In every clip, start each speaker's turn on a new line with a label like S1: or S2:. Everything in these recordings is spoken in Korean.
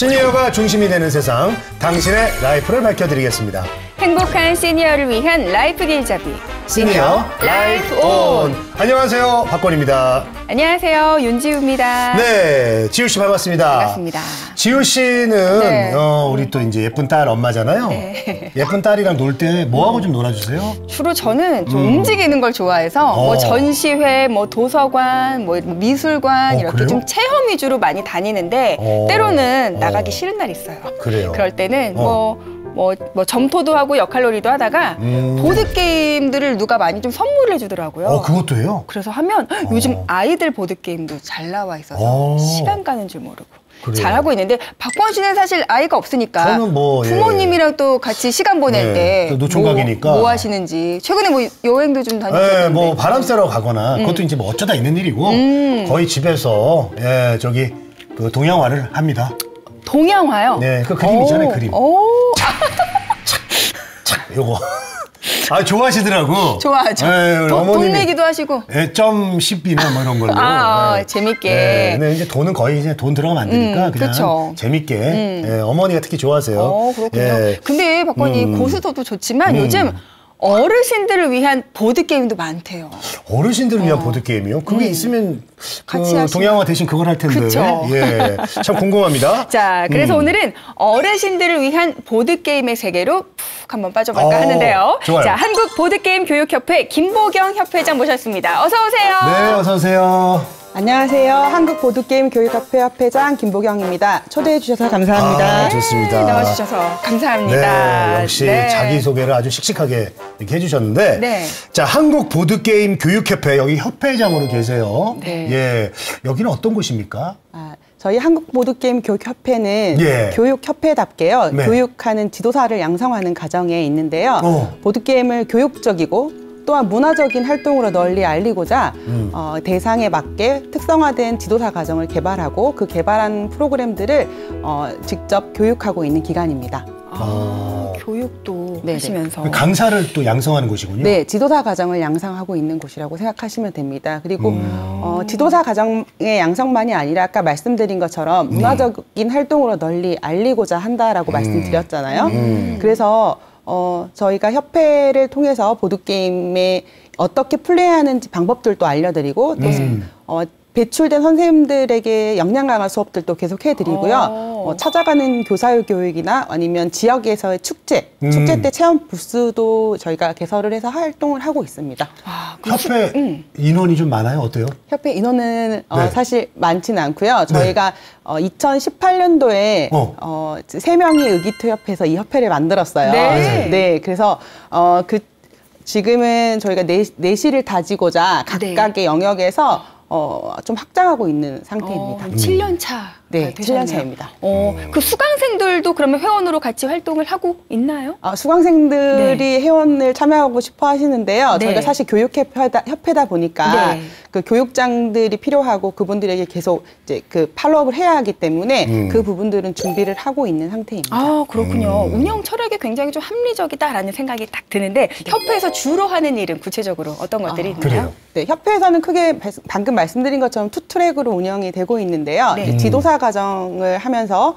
S1: 시니어가 중심이 되는 세상, 당신의 라이프를 밝혀드리겠습니다.
S2: 행복한 시니어를 위한 라이프 길잡이
S1: 시니어 라이프 온. 안녕하세요, 박권입니다.
S2: 안녕하세요, 윤지우입니다.
S1: 네, 지우 씨 반갑습니다.
S2: 반갑습니다.
S1: 지우 씨는
S2: 네.
S1: 우리 또 이제 예쁜 딸 엄마잖아요.
S2: 네.
S1: 예쁜 딸이랑 놀 때 뭐하고 좀 놀아주세요?
S2: 주로 저는 좀 움직이는 걸 좋아해서 뭐 전시회, 뭐 도서관, 뭐 미술관 이렇게
S1: 그래요?
S2: 좀 체험 위주로 많이 다니는데 때로는 나가기 싫은 날 있어요.
S1: 그래요?
S2: 그럴 때는 뭐 점토도 하고 역할놀이도 하다가 보드게임들을 누가 많이 좀 선물을 해주더라고요.
S1: 그것도 해요?
S2: 그래서 하면 요즘 아이들 보드게임도 잘 나와 있어서 시간 가는 줄 모르고
S1: 그래요.
S2: 잘하고 있는데, 박권 씨는 사실 아이가 없으니까
S1: 저는
S2: 부모님이랑 또 같이 시간 보낼 때
S1: 노총각이니까
S2: 뭐 하시는지. 최근에 뭐 여행도 좀
S1: 네,
S2: 다니셨는데.
S1: 뭐 바람 쐬러 가거나 그것도 이제 뭐 어쩌다 있는 일이고 거의 집에서 그 동양화를 합니다.
S2: 동양화요?
S1: 네, 그 그림 있잖아요, 그림. 착, 요거. 아, 좋아하시더라고.
S2: 좋아하죠.
S1: 네,
S2: 돈 내기도 하시고.
S1: 점 10이나 뭐 이런 걸로. 네.
S2: 재밌게.
S1: 네, 근데 이제 돈은 거의 이제 돈 들어가면 안 되니까 그냥
S2: 그쵸.
S1: 재밌게. 어머니가 특히 좋아하세요.
S2: 그렇군요.
S1: 예.
S2: 근데 박권이 고수도도 좋지만 요즘 어르신들을 위한 보드게임도 많대요.
S1: 어르신들을 위한 보드게임이요? 그게 있으면
S2: 같이
S1: 동양화 대신 그걸 할 텐데.
S2: 그쵸.
S1: 예, 참 궁금합니다.
S2: 자, 그래서 오늘은 어르신들을 위한 보드게임의 세계로 푹 한번 빠져볼까 하는데요.
S1: 좋아요.
S2: 자, 한국 보드게임 교육협회 김보경 협회장 모셨습니다. 어서 오세요.
S1: 네, 어서 오세요.
S3: 안녕하세요. 한국보드게임 교육협회 협회장 김보경입니다. 초대해 주셔서 감사합니다.
S1: 좋습니다.
S2: 나와주셔서 감사합니다.
S1: 네, 역시 자기소개를 아주 씩씩하게 이렇게 해주셨는데
S2: 네.
S1: 자, 한국 보드게임 교육협회 여기 협회장으로 계세요.
S2: 네.
S1: 예, 여기는 어떤 곳입니까?
S3: 저희 한국보드게임 교육협회는 교육협회답게요.
S1: 네.
S3: 교육하는 지도사를 양성하는 과정에 있는데요. 보드게임을 교육적이고 또한 문화적인 활동으로 널리 알리고자 대상에 맞게 특성화된 지도사 과정을 개발하고 그 개발한 프로그램들을 직접 교육하고 있는 기관입니다.
S2: 교육도
S3: 네네.
S2: 하시면서.
S1: 강사를 또 양성하는 곳이군요.
S3: 네, 지도사 과정을 양성하고 있는 곳이라고 생각하시면 됩니다. 그리고 지도사 과정의 양성만이 아니라 아까 말씀드린 것처럼 문화적인 활동으로 널리 알리고자 한다라고 말씀드렸잖아요. 그래서 저희가 협회를 통해서 보드게임에 어떻게 플레이하는지 방법들도 알려드리고 또 배출된 선생님들에게 역량 강화 수업들도 계속 해드리고요. 찾아가는 교사의 교육이나 아니면 지역에서의 축제 때 체험 부스도 저희가 개설을 해서 활동을 하고 있습니다.
S1: 협회 인원이 좀 많아요? 어때요?
S3: 협회 인원은 사실 많지는 않고요. 저희가 2018년도에 3명이 의기투협해서 이 협회를 만들었어요. 네, 그래서 지금은 저희가 내실을 다지고자 각각의 영역에서 좀 확장하고 있는 상태입니다.
S2: 7년 차.
S3: 네, 7년 차입니다.
S2: 그 수강생들도 그러면 회원으로 같이 활동을 하고 있나요?
S3: 수강생들이 회원을 참여하고 싶어 하시는데요. 저희가 사실 교육협회다 보니까 그 교육장들이 필요하고 그분들에게 계속 이제 그 팔로업을 해야 하기 때문에 그 부분들은 준비를 하고 있는 상태입니다.
S2: 그렇군요. 운영 철학이 굉장히 좀 합리적이다라는 생각이 딱 드는데 협회에서 주로 하는 일은 구체적으로 어떤 것들이 있나요?
S1: 그래요.
S3: 네, 협회에서는 크게 방금 말씀드린 것처럼 투트랙으로 운영이 되고 있는데요. 지도사 과정을 하면서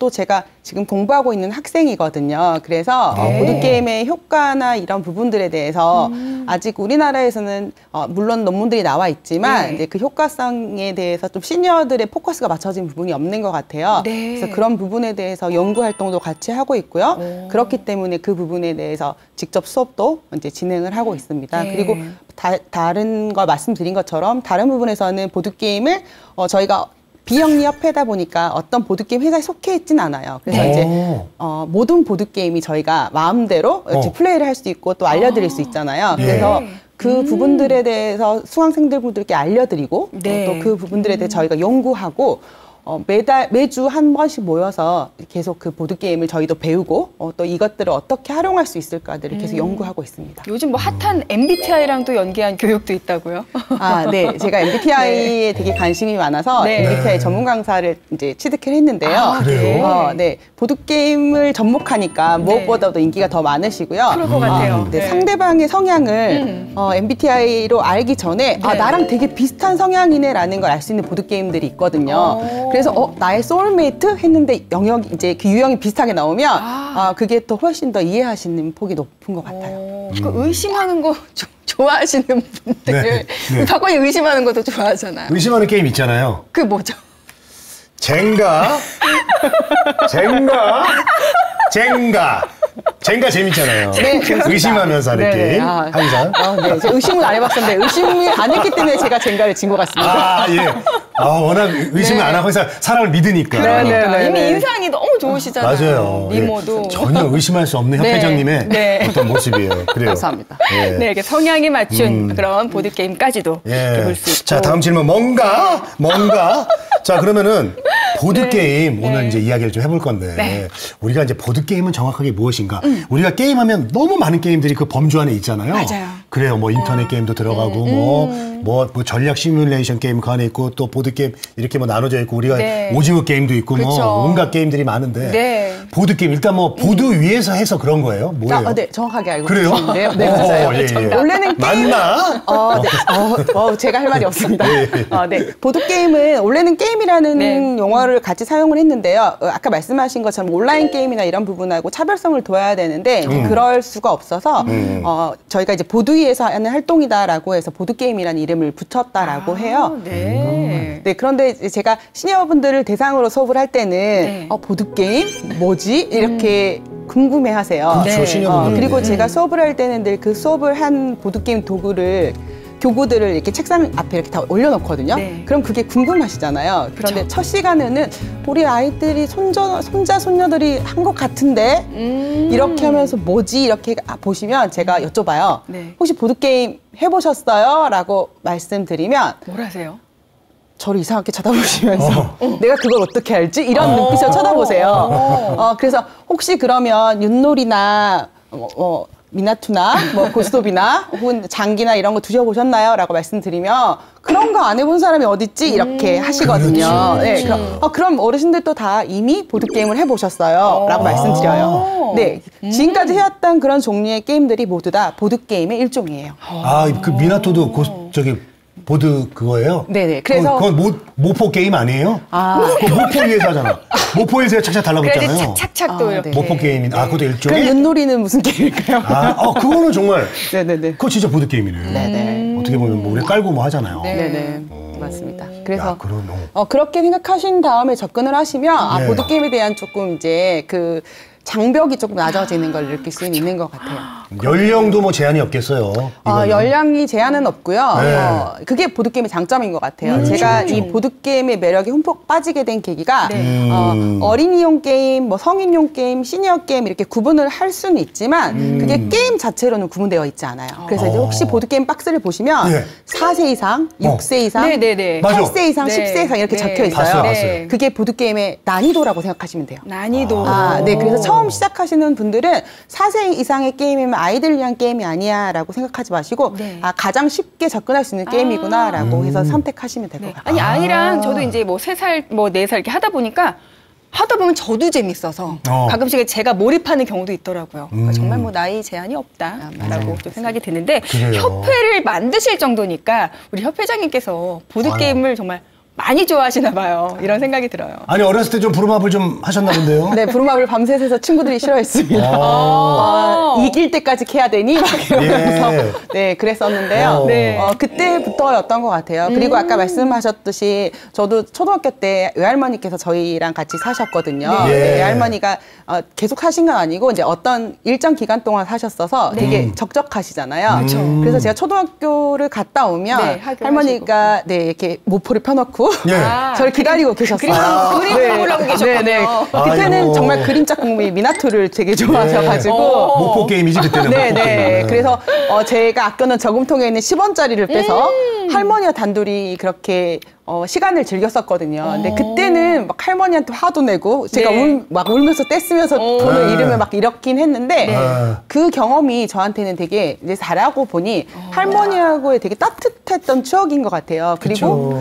S3: 또 제가 지금 공부하고 있는 학생이거든요. 그래서 보드게임의 효과나 이런 부분들에 대해서 아직 우리나라에서는 물론 논문들이 나와 있지만 이제 그 효과성에 대해서 좀 시니어들의 포커스가 맞춰진 부분이 없는 것 같아요. 그래서 그런 부분에 대해서 연구 활동도 같이 하고 있고요. 그렇기 때문에 그 부분에 대해서 직접 수업도 이제 진행을 하고 있습니다. 그리고 다른 거 말씀드린 것처럼 다른 부분에서는 보드게임을 저희가 비영리 협회다 보니까 어떤 보드게임 회사에 속해 있진 않아요. 그래서 이제 모든 보드게임이 저희가 마음대로 플레이를 할 수 있고 또 알려드릴 수 있잖아요. 그래서 그 부분들에 대해서 수강생들분들께 알려드리고 또 그 부분들에 대해 저희가 연구하고 매주 한 번씩 모여서 계속 그 보드게임을 저희도 배우고 또 이것들을 어떻게 활용할 수 있을까들을 계속 연구하고 있습니다.
S2: 요즘 뭐 핫한 MBTI랑도 연계한 교육도 있다고요?
S3: 네. 제가 MBTI에 되게 관심이 많아서 MBTI 전문 강사를 이제 취득을 했는데요.
S1: 그래요?
S3: 네. 보드게임을 접목하니까 무엇보다도 인기가 더 많으시고요.
S2: 그럴 것 같아요.
S3: 상대방의 성향을 MBTI로 알기 전에 나랑 되게 비슷한 성향이네라는 걸 알 수 있는 보드게임들이 있거든요. 그래서 나의 소울메이트 했는데 영역 이제 그 유형이 비슷하게 나오면 그게 또 훨씬 더 이해하시는 폭이 높은 것 같아요.
S2: 그 의심하는 거 좋아하시는 분들 박건이 의심하는 것도 좋아하잖아요.
S1: 의심하는 게임 있잖아요.
S2: 그 뭐죠?
S1: 젠가 재밌잖아요.
S3: 네,
S1: 의심하면서 하는
S3: 네네.
S1: 게임 항상.
S3: 네, 제가 의심은 안 해봤었는데 의심을 안 했기 때문에 제가 젠가를 진 것 같습니다.
S1: 예. 워낙 의심을 안 하고 항상 사람을 믿으니까.
S2: 그러니까
S3: 네.
S2: 이미 인상이 너무 좋으시잖아요.
S1: 맞아요.
S2: 미모도.
S1: 예. 전혀 의심할 수 없는 협회장님의 어떤 모습이에요. 그래요.
S3: 감사합니다.
S1: 예.
S2: 네, 이렇게 성향에 맞춘 그런 보드 게임까지도 볼 수 있고.
S1: 자, 다음 질문 뭔가. 자, 그러면은 보드 게임 오늘 이제 이야기를 좀 해볼 건데 우리가 이제 보드 게임은 정확하게 무엇인가? 우리가 게임하면 너무 많은 게임들이 그 범주 안에 있잖아요.
S2: 맞아요.
S1: 그래요. 뭐 인터넷 게임도 들어가고 뭐 전략 시뮬레이션 게임 그 안에 있고 또 보드 게임 이렇게 뭐 나눠져 있고 우리가 오징어 게임도 있고
S2: 그쵸.
S1: 뭐 온갖 게임들이 많은데 보드 게임 일단 뭐 보드 위에서 해서 그런 거예요? 뭐예요?
S3: 네, 정확하게 알고
S1: 그래요?
S3: 계시는데요. 네, 맞아요.
S1: 예.
S3: 원래는 게임
S1: 맞나?
S3: 네. 제가 할 말이 없습니다. 네. 보드 게임은 원래는 게임이라는 용어를 같이 사용을 했는데요. 아까 말씀하신 것처럼 온라인 게임이나 이런 부분하고 차별성을 둬야 되는데 그럴 수가 없어서 저희가 이제 보드 위에서 하는 활동이다라고 해서 보드 게임이라는 이름을 붙였다라고 해요.
S2: 네.
S3: 네, 그런데 이제 제가 시니어분들을 대상으로 수업을 할 때는 보드 게임 뭐지 이렇게 궁금해하세요.
S1: 그렇죠, 시니어분들.
S3: 그리고 제가 수업을 할 때는 늘 그 수업을 한 보드 게임 교구들을 이렇게 책상 앞에 이렇게 다 올려놓거든요. 그럼 그게 궁금하시잖아요. 그런데
S2: 그쵸.
S3: 첫 시간에는 우리 아이들이 손자, 손녀들이 한 것 같은데 이렇게 하면서 뭐지? 이렇게 보시면 제가 여쭤봐요. 혹시 보드게임 해보셨어요? 라고 말씀드리면
S2: 뭘 하세요?
S3: 저를 이상하게 쳐다보시면서 내가 그걸 어떻게 알지? 이런 눈빛으로 쳐다보세요. 그래서 혹시 그러면 윷놀이나 미나투나 뭐 고스톱이나 혹은 장기나 이런 거 드셔보셨나요? 라고 말씀드리면 그런 거 안 해본 사람이 어딨지? 이렇게 하시거든요.
S1: 그렇지.
S3: 네, 그럼 어르신들도 다 이미 보드게임을 해보셨어요? 라고 말씀드려요. 네, 지금까지 해왔던 그런 종류의 게임들이 모두 다 보드게임의 일종이에요.
S1: 그 미나토도 보드 그거예요?
S3: 네네. 그래서
S1: 그건 모포 게임 아니에요? 그거 모포 위에서 하잖아. 모포 위에서 착착 달라붙잖아요.
S2: 그래야지 착착 또 이렇게.
S1: 모포 게임인. 그것도 일종의.
S3: 그럼 윷놀이는 무슨 게임일까요?
S1: 그거는 정말.
S3: 네네네.
S1: 그거 진짜 보드 게임이네요.
S3: 네네.
S1: 어떻게 보면 뭐 우리 깔고 뭐 하잖아요.
S3: 네네. 맞습니다. 그래서
S1: 야, 그럼
S3: 그렇게 생각하신 다음에 접근을 하시면 보드 게임에 대한 조금 이제 그 장벽이 조금 낮아지는 걸 느낄 수 있는 것 같아요.
S1: 연령도 뭐 제한이 없겠어요.
S3: 연령이 제한은 없고요. 그게 보드게임의 장점인 것 같아요. 제가 이 보드게임의 매력에 흠뻑 빠지게 된 계기가 어린이용 게임, 뭐 성인용 게임, 시니어 게임 이렇게 구분을 할 수는 있지만 그게 게임 자체로는 구분되어 있지 않아요. 그래서 이제 혹시 보드게임 박스를 보시면 4세 이상, 6세 이상, 8세 이상, 10세 이상 이렇게 적혀 있어요.
S1: 봤어요.
S3: 그게 보드게임의 난이도라고 생각하시면 돼요.
S2: 난이도.
S3: 네. 그래서 처음 시작하시는 분들은 4세 이상의 게임이면 아이들을 위한 게임이 아니야 라고 생각하지 마시고 가장 쉽게 접근할 수 있는 게임이구나 라고 해서 선택하시면 될 것 같아요.
S2: 아니 아이랑 저도 이제 뭐 3살, 뭐 4살 이렇게 하다 보니까 하다 보면 저도 재밌어서 가끔씩 제가 몰입하는 경우도 있더라고요. 그러니까 정말 뭐 나이 제한이 없다라고 또 생각이 드는데 협회를 만드실 정도니까 우리 협회장님께서 보드게임을 정말 많이 좋아하시나 봐요. 이런 생각이 들어요.
S1: 아니 어렸을 때 좀 부루마블 좀 하셨나 본데요?
S3: 네, 부루마블 밤새서 친구들이 싫어했습니다. 이길 때까지 캐야 되니? 막 이러면서 네, 그랬었는데요. 그때부터였던 것 같아요. 그리고 아까 말씀하셨듯이 저도 초등학교 때 외할머니께서 저희랑 같이 사셨거든요. 외할머니가 계속 사신 건 아니고 이제 어떤 일정 기간 동안 사셨어서 되게 적적하시잖아요. 그래서 제가 초등학교를 갔다 오면 할머니가 이렇게 모포를 펴놓고 저를 기다리고 계셨어요.
S2: 그림 보려고 계셨군요.
S3: 그때는 정말 그림자 공부이 미나토를 되게 좋아하셔가지고
S1: 모포 게임이지 그때는.
S3: 네네. 그래서 제가 아껴놓은 저금통에 있는 10원짜리를 빼서 할머니와 단둘이 그렇게 시간을 즐겼었거든요. 근데 그때는 막 할머니한테 화도 내고 제가 막 울면서 떼쓰면서 돈을 잃으면 막 이렇긴 했는데 그 경험이 저한테는 되게 이제 잘하고 보니 할머니하고의 되게 따뜻했던 추억인 것 같아요. 그리고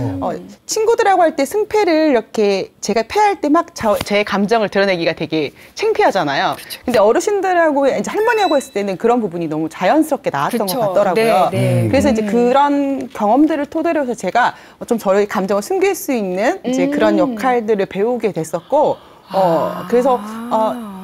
S3: 친구들하고 할 때 승패를 이렇게 제가 패할 때 막 제 감정을 드러내기가 되게 창피하잖아요. 근데 어르신들하고 이제 할머니하고 했을 때는 그런 부분이 너무 자연스럽게 나왔던 것 같더라고요. 그래서 이제 그런 경험들을 토대로 해서 제가 좀 저를 감정을 숨길 수 있는 이제 그런 역할들을 배우게 됐었고, 그래서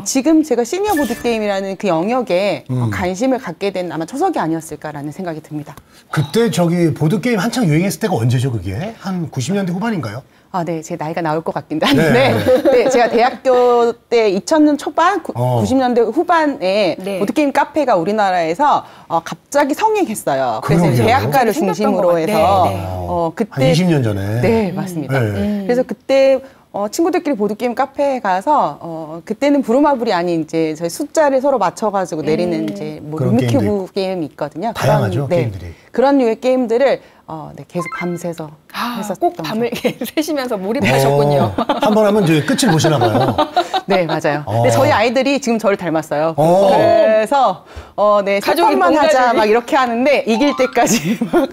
S3: 지금 제가 시니어 보드게임이라는 그 영역에 관심을 갖게 된 아마 초석이 아니었을까라는 생각이 듭니다.
S1: 그때 저기 보드게임 한창 유행했을 때가 언제죠, 그게? 한 90년대 후반인가요?
S3: 네, 제 나이가 나올 것 같긴 한데, 네, 제가 대학교 때 2000년 초반, 90년대 후반에 보드게임 카페가 우리나라에서 갑자기 성행했어요. 그래서
S1: 그러게요.
S3: 대학가를 중심으로 해서, 그때.
S1: 한 20년 전에.
S3: 네, 맞습니다. 그래서 그때 친구들끼리 보드게임 카페에 가서, 그때는 부루마블이 아닌 이제 저희 숫자를 서로 맞춰가지고 내리는 이제 뭐 루미큐브 게임이 있거든요.
S1: 다양하죠, 게임들이.
S3: 그런 류의 게임들을 계속 밤새서 했었던
S2: 꼭 밤을 새시면서 몰입하셨군요.
S1: 한 번 하면 이제 끝을 보시나 봐요.
S3: 네, 맞아요. 근데 저희 아이들이 지금 저를 닮았어요. 그래서 네,
S2: 가족이
S3: 10분만 하자 막 이렇게 하는데 이길 때까지 막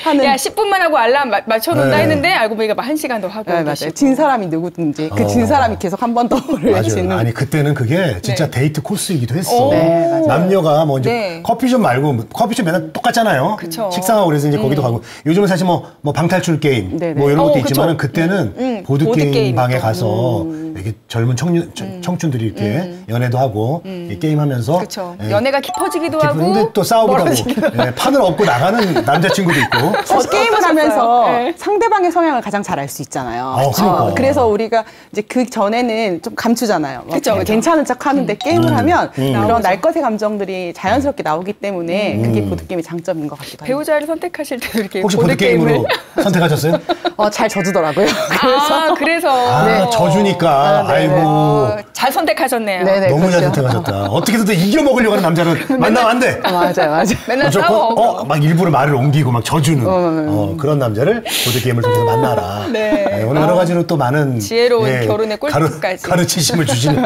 S3: 하는.
S2: 야, 10분만 하고 알람 맞춰놓는다 했는데 알고 보니까 막 1시간도 하고
S3: 네, 맞아요. 진 사람이 누구든지 그 진 사람이 계속 한 번 더 외치는.
S1: 아니 그때는 그게 진짜 데이트 코스이기도 했어.
S3: 네, 맞아요.
S1: 남녀가 뭐 이제 커피숍 말고 커피숍 맨날 똑같잖아요.
S2: 그쵸.
S1: 식상하고 그래서 이제 거기도 가고 요즘은 사실 뭐 방탈출 게임 뭐 이런 것도 있지만은 그때는 보드게임 방에 가서 이렇게 젊은 청춘들이 이렇게 연애도 하고 게임하면서
S2: 그렇죠. 연애가 깊어지기도 하고
S1: 근데 또 싸우기도 하고 판을 엎고 나가는 남자친구도 있고
S3: 게임을 하면서 상대방의 성향을 가장 잘 알 수 있잖아요.
S1: 그러니까.
S3: 그래서 우리가 이제 그 전에는 좀 감추잖아요.
S2: 그쵸.
S3: 괜찮은 척 하는데 게임을 하면 그런 날것의 감정들이 자연스럽게 나오기 때문에 그게 보드게임의 장점인 것 같기도 합니다.
S2: 배우자를 선택하실 때도 이렇게
S1: 혹시 보드게임으로 선택하셨어요?
S3: 잘 져주더라고요.
S2: 그래서
S3: 네.
S1: 져주니까 아이고
S2: 잘 선택하셨네요.
S3: 네네,
S1: 너무
S3: 그렇죠.
S1: 잘 선택하셨다. 어떻게든 이겨먹으려고 하는 남자는 만나면 안 돼.
S3: 맞아요.
S2: 맨날 싸워.
S1: 막 일부러 말을 옮기고 막 져주는 그런 남자를 보드게임을 통해서 만나라.
S2: 네.
S1: 오늘 여러 가지로 또 많은
S2: 지혜로운 결혼의 꿀팁까지
S1: 가르치심을 주시는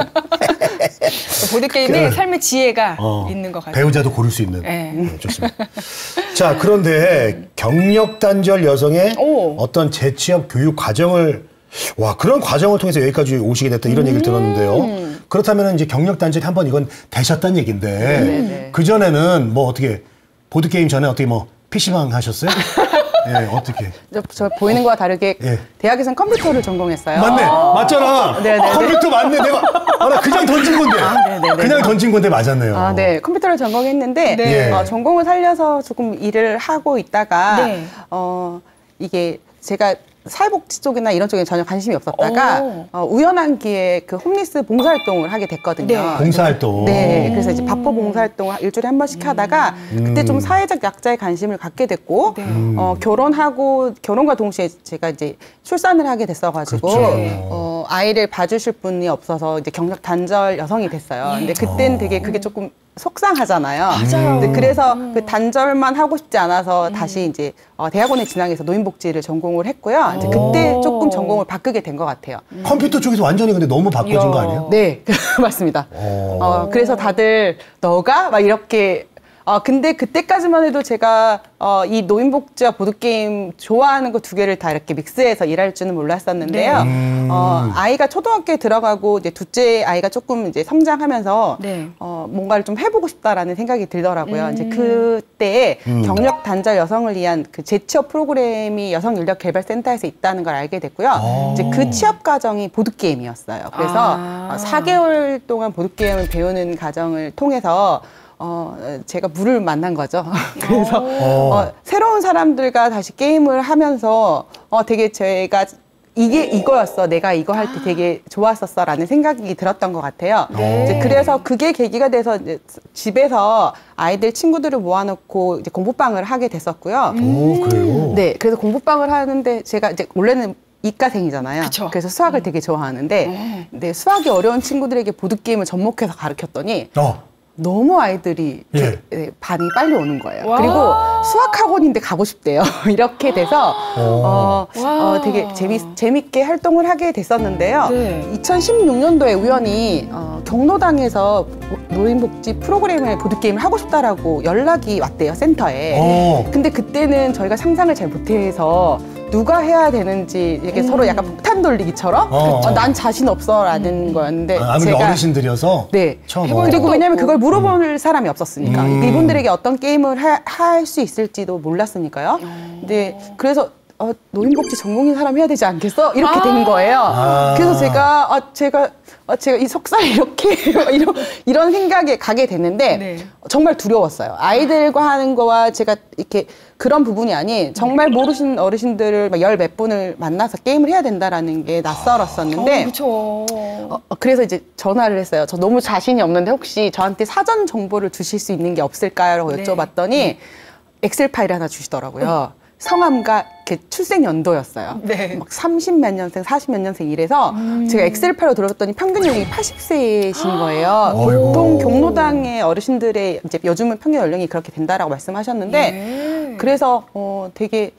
S2: 보드게임에 삶의 지혜가 있는 것 같아요.
S1: 배우자도 고를 수 있는. 좋습니다. 자, 그런데 경력 단절 여성의 어떤 재취업 교육 과정을 그런 과정을 통해서 여기까지 오시게 됐다 이런 얘기를 들었는데요. 그렇다면 이제 경력 단절이 한번 이건 되셨다는 얘기인데 그 전에는 뭐 어떻게 보드게임 전에 어떻게 뭐 PC방 하셨어요? 어떻게?
S3: 저 보이는 거와 다르게 대학에서는 컴퓨터를 전공했어요.
S1: 맞네, 맞잖아. 컴퓨터 맞네. 내가 나 그냥 던진 건데. 그냥 던진 건데 맞았네요.
S3: 네, 컴퓨터를 전공했는데 전공을 살려서 조금 일을 하고 있다가 이게 제가 사회복지 쪽이나 이런 쪽에 전혀 관심이 없었다가 우연한 기회에 그 홈리스 봉사활동을 하게 됐거든요.
S1: 봉사활동.
S3: 네, 그래서 이제 바포 봉사활동을 일주일에 한 번씩 하다가 그때 좀 사회적 약자에 관심을 갖게 됐고 결혼과 동시에 제가 이제 출산을 하게 됐어가지고 아이를 봐주실 분이 없어서 이제 경력 단절 여성이 됐어요. 근데 그때는 되게 그게 조금 속상하잖아요.
S2: 맞아요.
S3: 근데 그래서 그 단절만 하고 싶지 않아서 다시 이제 대학원에 진학해서 노인복지를 전공을 했고요. 이제 그때 조금 전공을 바꾸게 된 것 같아요.
S1: 컴퓨터 쪽에서 완전히 근데 너무 바꿔진 거 아니에요?
S3: 네, 맞습니다. 그래서 다들 너가 막 이렇게 근데 그때까지만 해도 제가 이 노인복지와 보드게임 좋아하는 거 두 개를 다 이렇게 믹스해서 일할 줄은 몰랐었는데요. 아이가 초등학교에 들어가고 이제 둘째 아이가 조금 이제 성장하면서 뭔가를 좀 해보고 싶다라는 생각이 들더라고요. 이제 그때 경력 단절 여성을 위한 그 재취업 프로그램이 여성인력개발센터에서 있다는 걸 알게 됐고요. 이제 그 취업 과정이 보드게임이었어요. 그래서 4개월 동안 보드게임을 배우는 과정을 통해서 제가 물을 만난 거죠. 그래서 새로운 사람들과 다시 게임을 하면서 되게 제가 이게 이거였어. 내가 이거 할 때 되게 좋았었어. 라는 생각이 들었던 것 같아요. 이제 그래서 그게 계기가 돼서 이제 집에서 아이들 친구들을 모아놓고 이제 공부방을 하게 됐었고요.
S1: 그래요?
S3: 네. 그래서 공부방을 하는데 제가 이제 원래는 이과생이잖아요.
S2: 그쵸.
S3: 그래서 수학을 되게 좋아하는데 근데 수학이 어려운 친구들에게 보드게임을 접목해서 가르쳤더니 너무 아이들이 반이 빨리 오는 거예요.
S2: 와.
S3: 그리고 수학학원인데 가고 싶대요. 이렇게 돼서 되게 재밌게 활동을 하게 됐었는데요. 2016년도에 우연히 경로당에서 노인복지 프로그램을 보드게임을 하고 싶다라고 연락이 왔대요, 센터에. 근데 그때는 저희가 상상을 잘 못해서 누가 해야 되는지 이렇게 서로 약간 폭탄 돌리기처럼 난 자신 없어라는 거였는데
S1: 아무래도
S3: 제가
S1: 어르신들이어서 처음
S3: 그리고 왜냐면 그걸 물어볼 사람이 없었으니까 이분들에게 어떤 게임을 할 수 있을지도 몰랐으니까요. 근데 그래서 노인복지 전공인 사람 해야 되지 않겠어? 이렇게 된 거예요. 그래서 제가 이 석사를 이렇게 이런 생각에 가게 됐는데
S2: 네.
S3: 정말 두려웠어요. 아이들과 하는 거와 제가 이렇게 그런 부분이 아닌 정말 모르시는 어르신들을 막 열 몇 분을 만나서 게임을 해야 된다라는 게 낯설었었는데
S2: 그렇죠.
S3: 그래서 이제 전화를 했어요. 저 너무 자신이 없는데 혹시 저한테 사전 정보를 주실 수 있는 게 없을까요? 라고 여쭤봤더니 엑셀 파일을 하나 주시더라고요. 성함과 출생 연도였어요.
S2: 네.
S3: 막 30 몇 년생, 40 몇 년생 이래서 제가 엑셀 파일로 들어갔더니 평균 연령이 80세이신 거예요. 보통 경로당의 어르신들의 이제 요즘은 평균 연령이 그렇게 된다라고 말씀하셨는데 그래서 되게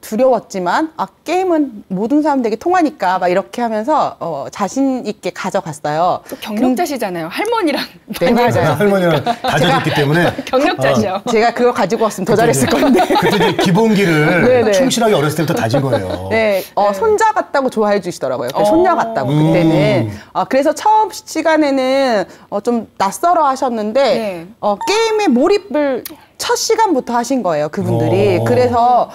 S3: 두려웠지만 게임은 모든 사람들에게 통하니까 막 이렇게 하면서 자신 있게 가져갔어요.
S2: 또 경력자시잖아요. 할머니랑.
S3: 네, 맞아요.
S1: 할머니랑 다져졌기 때문에
S2: 경력자죠.
S3: 제가 그거 가지고 왔으면 더 잘했을 건데.
S1: 그때 이제 기본기를
S3: 네네.
S1: 충실하게 어렸을 때부터 다진 거예요.
S3: 네, 손자 같다고 좋아해 주시더라고요. 손녀 같다고 그때는. 그래서 처음 시간에는 좀 낯설어 하셨는데
S2: 네.
S3: 게임에 몰입을 첫 시간부터 하신 거예요, 그분들이. 그래서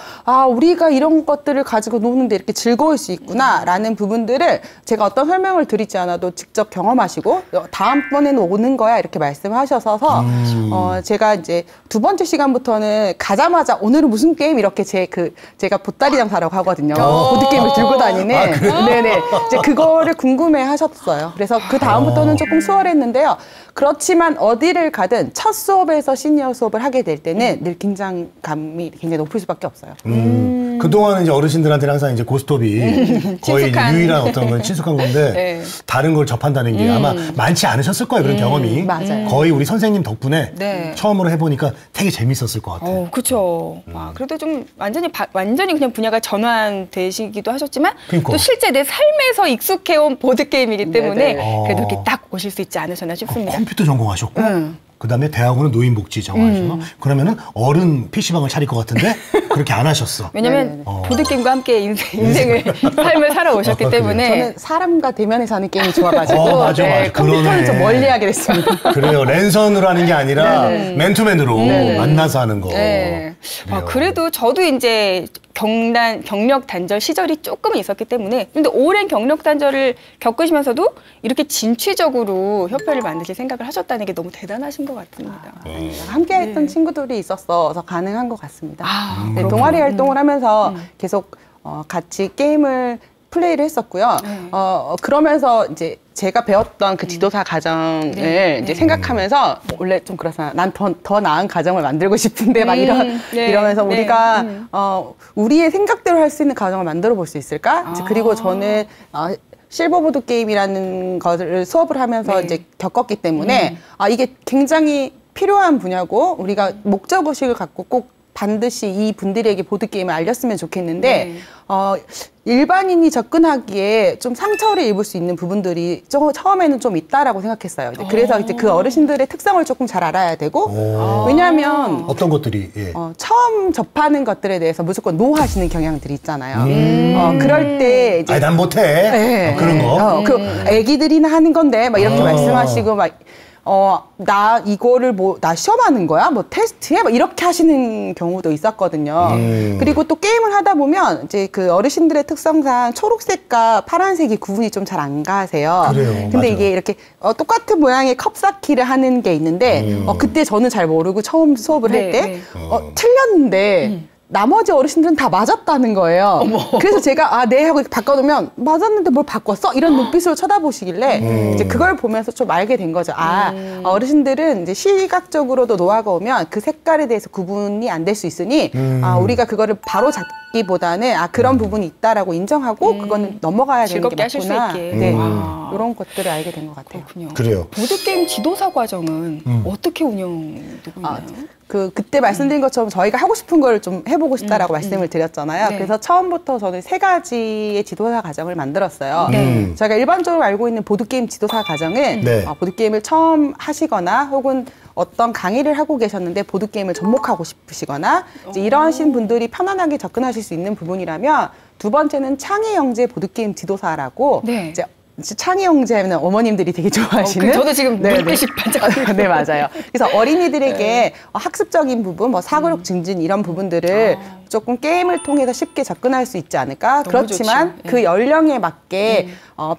S3: 우리가 이런 것들을 가지고 노는데 이렇게 즐거울 수 있구나라는 부분들을 제가 어떤 설명을 드리지 않아도 직접 경험하시고 다음번에는 오는 거야 이렇게 말씀하셔서 제가 이제 두 번째 시간부터는 가자마자 오늘은 무슨 게임 이렇게 제가 보따리 장사라고 하거든요. 보드게임을 들고 다니는. 네네. 이제 그거를 궁금해 하셨어요. 그래서 그 다음부터는 조금 수월했는데요. 그렇지만 어디를 가든 첫 수업에서 시니어 수업을 하게 될 때는 늘 긴장감이 굉장히 높을 수밖에 없어요.
S1: 그동안은 이제 어르신들한테는 항상 이제 고스톱이 거의 이제 유일한 어떤 건 친숙한 건데
S2: 네.
S1: 다른 걸 접한다는 게 아마 많지 않으셨을 거예요. 그런 경험이.
S3: 맞아요.
S1: 거의 우리 선생님 덕분에
S2: 네.
S1: 처음으로 해보니까 되게 재밌었을 것 같아요.
S2: 그렇죠. 그래도 좀 완전히 그냥 분야가 전환되시기도 하셨지만
S1: 그러니까.
S2: 또 실제 내 삶에서 익숙해온 보드 게임이기 때문에
S3: 네네.
S2: 그래도 이렇게 딱 오실 수 있지 않으셨나 싶습니다.
S1: 컴퓨터 전공하셨고 그다음에 대학원은 노인복지 전공하셨나? 그러면은 어른 PC방을 차릴 것 같은데 그렇게 안 하셨어.
S2: 왜냐면 보드게임과 함께 삶을 살아오셨기 때문에
S3: 저는 사람과 대면에서 하는 게임이 좋아가지고
S1: 맞아.
S3: 컴퓨터를
S1: 그러네.
S3: 좀 멀리하게 됐습니다.
S1: 그래요. 랜선으로 하는 게 아니라 맨투맨으로 만나서 하는 거.
S2: 네. 그래도 저도 이제 경력 단절 시절이 조금은 있었기 때문에 근데 오랜 경력 단절을 겪으시면서도 이렇게 진취적으로 협회를 만드실 생각을 하셨다는 게 너무 대단하신 것 같습니다.
S3: 함께 했던 친구들이 있어서 가능한 것 같습니다. 네,
S2: 그렇구나.
S3: 동아리 활동을 하면서 계속 같이 게임을 플레이를 했었고요. 그러면서 이제 제가 배웠던 그 지도사 과정을 이제 생각하면서 원래 좀 그렇잖아. 난 더 나은 가정을 만들고 싶은데 막 이러면서 우리가 우리의 생각대로 할 수 있는 가정을 만들어 볼 수 있을까? 그리고 저는 실버보드 게임이라는 것을 수업을 하면서 이제 겪었기 때문에 이게 굉장히 필요한 분야고 우리가 목적의식을 갖고 꼭 반드시 이 분들에게 보드게임을 알렸으면 좋겠는데 일반인이 접근하기에 좀 상처를 입을 수 있는 부분들이 처음에는 좀 있다라고 생각했어요. 그래서 이제 그 어르신들의 특성을 조금 잘 알아야 되고 왜냐하면
S1: 어떤 것들이
S3: 처음 접하는 것들에 대해서 무조건 노 하시는 경향들이 있잖아요. 그럴 때 이제
S1: 난 못해. 그런 거.
S3: 그 애기들이나 하는 건데 막 이렇게 말씀하시고 막 나 이거를 나 시험하는 거야? 뭐 테스트해? 막 이렇게 하시는 경우도 있었거든요. 그리고 또 게임을 하다 보면 이제 그 어르신들의 특성상 초록색과 파란색이 구분이 좀 잘 안 가세요.
S1: 그래요.
S3: 근데
S1: 맞아요.
S3: 이게 이렇게 똑같은 모양의 컵 쌓기를 하는 게 있는데 그때 저는 잘 모르고 처음 수업을 할 때 틀렸는데 나머지 어르신들은 다 맞았다는 거예요. 그래서 제가 네 하고 바꿔놓으면 맞았는데 뭘 바꿨어? 이런 눈빛으로 쳐다보시길래 이제 그걸 보면서 좀 알게 된 거죠. 어르신들은 이제 시각적으로도 노화가 오면 그 색깔에 대해서 구분이 안 될 수 있으니 우리가 그거를 바로 잡기보다는 그런 부분이 있다라고 인정하고 그거는 넘어가야 되는 게
S2: 즐겁게 하실 수
S3: 맞구나.
S2: 있게.
S3: 네, 이런 것들을 알게 된 것 같아요.
S2: 그렇군요.
S1: 그래요.
S2: 보드게임 지도사 과정은 어떻게 운영되고 있나요?
S3: 그때 말씀드린 것처럼 저희가 하고 싶은 걸 좀 해보고 싶다라고 말씀을 드렸잖아요.
S2: 네.
S3: 그래서 처음부터 저는 3가지의 지도사 과정을 만들었어요. 저희가 일반적으로 알고 있는 보드게임 지도사 과정은 보드게임을 처음 하시거나 혹은 어떤 강의를 하고 계셨는데 보드게임을 접목하고 싶으시거나 이제 이러신 분들이 편안하게 접근하실 수 있는 부분이라면 두 번째는 창의영재 보드게임 지도사라고 이제 창의 형제는 어머님들이 되게 좋아하시는.
S2: 저도 지금 눈빛이 반짝거리고.
S3: 네, 맞아요. 그래서 어린이들에게 학습적인 부분, 뭐 사고력 증진 이런 부분들을 조금 게임을 통해서 쉽게 접근할 수 있지 않을까. 그렇지만
S2: 좋죠.
S3: 그 연령에 맞게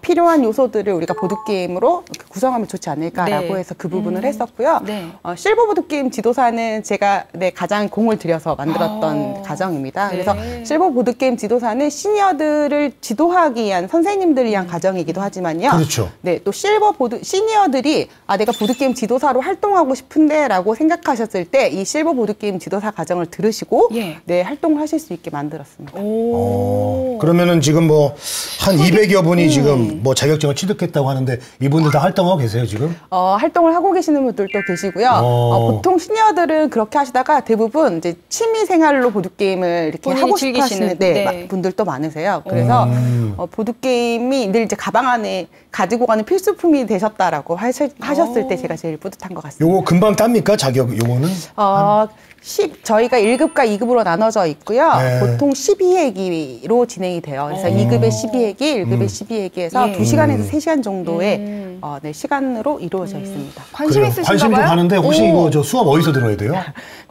S3: 필요한 요소들을 우리가 보드게임으로 구성하면 좋지 않을까라고
S2: 네.
S3: 해서 그 부분을 했었고요.
S2: 네.
S3: 실버 보드게임 지도사는 제가 가장 공을 들여서 만들었던 가정입니다.
S2: 네.
S3: 그래서 실버 보드게임 지도사는 시니어들을 지도하기 위한 선생님들을 위한 가정이기도 하지만요.
S1: 그렇죠.
S3: 네, 또 시니어들이 내가 보드게임 지도사로 활동하고 싶은데 라고 생각하셨을 때 이 실버 보드게임 지도사 과정을 들으시고
S2: 예.
S3: 네, 활동을 하실 수 있게 만들었습니다.
S1: 그러면은 지금 뭐 한 200여 분이 지금 뭐 자격증을 취득했다고 하는데 이분들 다 활동하고 계세요, 지금?
S3: 활동을 하고 계시는 분들도 계시고요. 보통 시니어들은 그렇게 하시다가 대부분 이제 취미 생활로 보드게임을 이렇게 하고 싶어 하시는 분들도 많으세요. 그래서 보드게임이 늘 이제 가방 안에 가지고 가는 필수품이 되셨다라고 하셨을 때 제가 제일 뿌듯한 것 같습니다.
S1: 요거 금방 땁니까? 자격 요거는?
S3: 저희가 1급과 2급으로 나눠져 있고요.
S1: 네.
S3: 보통 12회기로 진행이 돼요. 그래서 2급에 12회기, 1급에 12회기에서 2시간에서 3시간 정도의 시간으로 이루어져 있습니다.
S2: 관심 있으신가
S1: 관심이 좀
S2: 봐요?
S1: 가는데 혹시 이거 저 수업 어디서 들어야 돼요?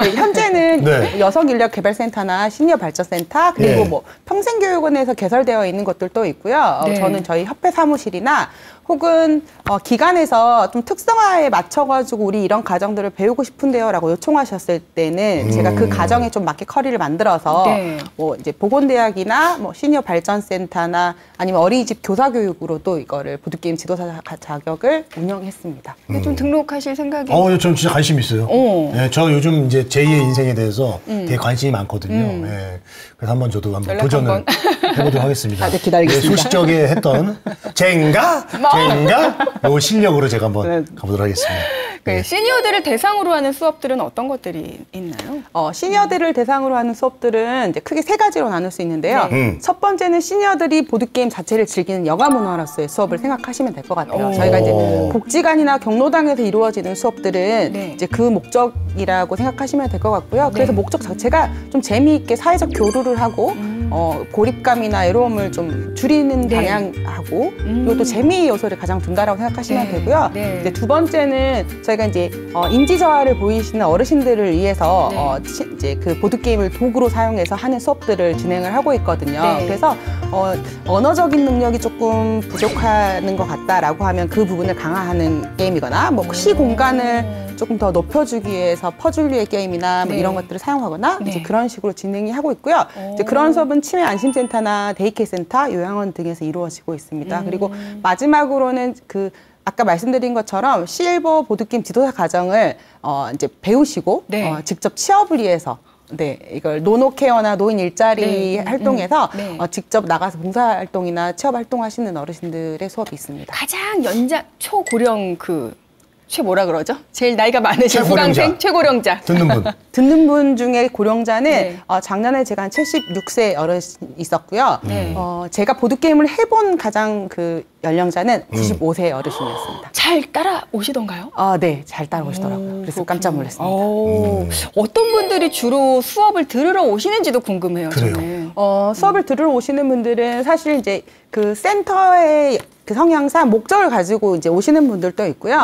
S3: 네, 현재는
S1: 네.
S3: 여성인력개발센터나 시니어발전센터 그리고
S1: 네.
S3: 뭐 평생교육원에서 개설되어 있는 것들도 있고요.
S2: 네.
S3: 저는 저희 협회 사무실이나 혹은 기관에서 좀 특성화에 맞춰가지고 우리 이런 가정들을 배우고 싶은데요라고 요청하셨을 때는 제가 그 가정에 좀 맞게 커리를 만들어서
S2: 네.
S3: 뭐 이제 보건대학이나 뭐 시니어 발전센터나 아니면 어린이집 교사교육으로도 이거를 보드게임 지도사 자격을 운영했습니다.
S2: 좀 등록하실 생각이?
S1: 전 진짜 관심 있어요. 네, 저 요즘 이제 제2의 인생에 대해서 되게 관심이 많거든요. 네, 그래서 한번 저도 한번 도전을 해보도록 하겠습니다.
S3: 네, 기다리겠습니다.
S1: 소식적에 했던 젠가 요 실력으로 제가 한번 가보도록 하겠습니다.
S2: 네. 시니어들을 대상으로 하는 수업들은 어떤 것들이 있나요?
S3: 시니어들을 대상으로 하는 수업들은 이제 크게 3가지로 나눌 수 있는데요. 첫 번째는 시니어들이 보드게임 자체를 즐기는 여가 문화로서의 수업을 생각하시면 될 것 같아요. 저희가 이제 복지관이나 경로당에서 이루어지는 수업들은 이제 그 목적이라고 생각하시면 될 것 같고요. 그래서 목적 자체가 좀 재미있게 사회적 교류를 하고 고립감이나 외로움을 좀 줄이는 방향하고 그리고 또 재미 요소를 가장 둔다라고 생각하시면 되고요. 이제 두 번째는 저희가 이제 인지 저하를 보이시는 어르신들을 위해서 이제 그 보드 게임을 도구로 사용해서 하는 수업들을 진행을 하고 있거든요. 그래서 언어적인 능력이 조금 부족하는 것 같다라고 하면 그 부분을 강화하는 게임이거나 뭐 시 공간을 조금 더 높여주기 위해서 퍼즐류의 게임이나 뭐 이런 것들을 사용하거나 이제 그런 식으로 진행이 하고 있고요. 이제 그런 수업은 치매 안심센터나 데이케어 센터, 요양원 등에서 이루어지고 있습니다. 그리고 마지막으로는 아까 말씀드린 것처럼 실버 보드게임 지도사 과정을 이제 배우시고 직접 취업을 위해서 이걸 노노케어나 노인 일자리 활동에서 직접 나가서 봉사활동이나 취업활동하시는 어르신들의 수업이 있습니다.
S2: 가장 초고령 뭐라 그러죠? 제일 나이가 많으신
S1: 최고령자.
S2: 수강생, 최고령자.
S3: 듣는 분 중에 고령자는 작년에 제가 한 76세 어르신 있었고요. 제가 보드게임을 해본 가장 연령자는 95세 어르신이었습니다.
S2: 잘 따라오시던가요?
S3: 네, 잘 따라오시더라고요. 그래서 깜짝 놀랐습니다.
S2: 어떤 분들이 주로 수업을 들으러 오시는지도 궁금해요. 저는.
S3: 수업을 들으러 오시는 분들은 사실 이제 그 센터의 성향상 목적을 가지고 이제 오시는 분들도 있고요.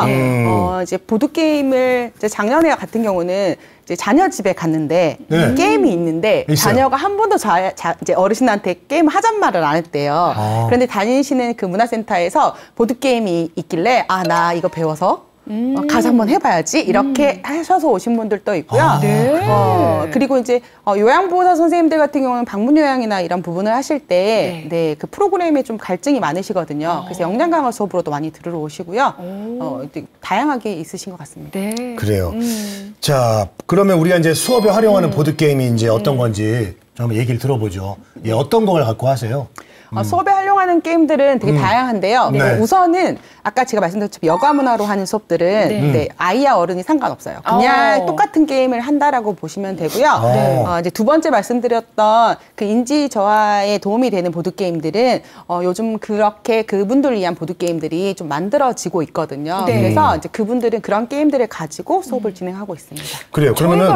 S3: 이제 보드게임을 작년에 같은 경우는 이제 자녀 집에 갔는데 게임이 있는데 자녀가 한 번도 이제 어르신한테 게임 하잔 말을 안 했대요. 그런데 다니시는 그 문화센터에서 보드게임이 있길래 나 이거 배워서 가서 한번 해봐야지 이렇게 하셔서 오신 분들도 있고요. 그리고 이제 요양보호사 선생님들 같은 경우는 방문 요양이나 이런 부분을 하실 때 그 프로그램에 좀 갈증이 많으시거든요. 그래서 역량 강화 수업으로도 많이 들으러 오시고요. 다양하게 있으신 것 같습니다.
S1: 그래요. 자, 그러면 우리가 이제 수업에 활용하는 보드 게임이 이제 어떤 건지 좀 한번 얘기를 들어보죠. 어떤 걸 갖고 하세요?
S3: 수업에 활용하는 게임들은 되게 다양한데요. 우선은 아까 제가 말씀드렸지만 여가 문화로 하는 수업들은 아이와 어른이 상관없어요. 그냥 똑같은 게임을 한다라고 보시면 되고요. 이제 두 번째 말씀드렸던 그 인지 저하에 도움이 되는 보드 게임들은 요즘 그렇게 그분들을 위한 보드 게임들이 좀 만들어지고 있거든요. 그래서 이제 그분들은 그런 게임들을 가지고 수업을 진행하고 있습니다.
S1: 그래요. 그러면은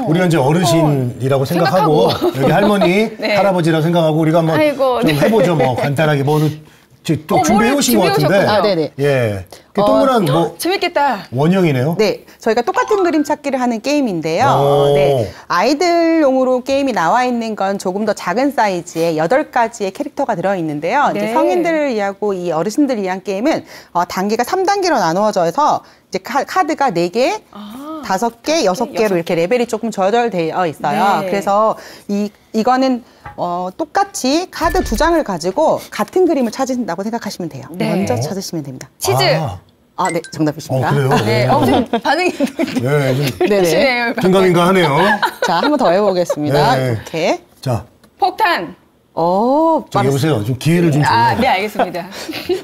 S1: 우리가 이제 어르신이라고 생각하고 여기 할머니, 할아버지라고 생각하고 우리가 한번 좀 해보죠. 뭐 간단하게 또 준비해 오신 것 같은데.
S3: 아, 네네.
S1: 예. 동그란 뭐
S2: 재밌겠다.
S1: 원형이네요.
S3: 네, 저희가 똑같은 그림 찾기를 하는 게임인데요. 네, 아이들용으로 게임이 나와 있는 건 조금 더 작은 사이즈의 8가지의 캐릭터가 들어있는데요.
S2: 네.
S3: 이제 성인들을 위하고 이 어르신들을 위한 게임은 단계가 3단계로 나누어져서 이제 카드가 4개, 5개, 6개로 이렇게 레벨이 조금 조절되어 있어요.
S2: 네.
S3: 그래서 이거는 똑같이 카드 2장을 가지고 같은 그림을 찾으신다고 생각하시면 돼요.
S2: 네.
S3: 먼저 찾으시면 됩니다.
S2: 치즈.
S3: 네, 정답이십니다.
S1: 그래요?
S2: 네, 좀 반응이
S1: 네, 좀
S3: 네네.
S1: 긴가민가 하네요.
S3: 자, 한 번 더 해보겠습니다.
S1: 네.
S3: 이렇게.
S1: 자,
S2: 폭탄.
S1: 저기 여보세요. 좀 기회를 좀 줘요.
S2: 네, 알겠습니다.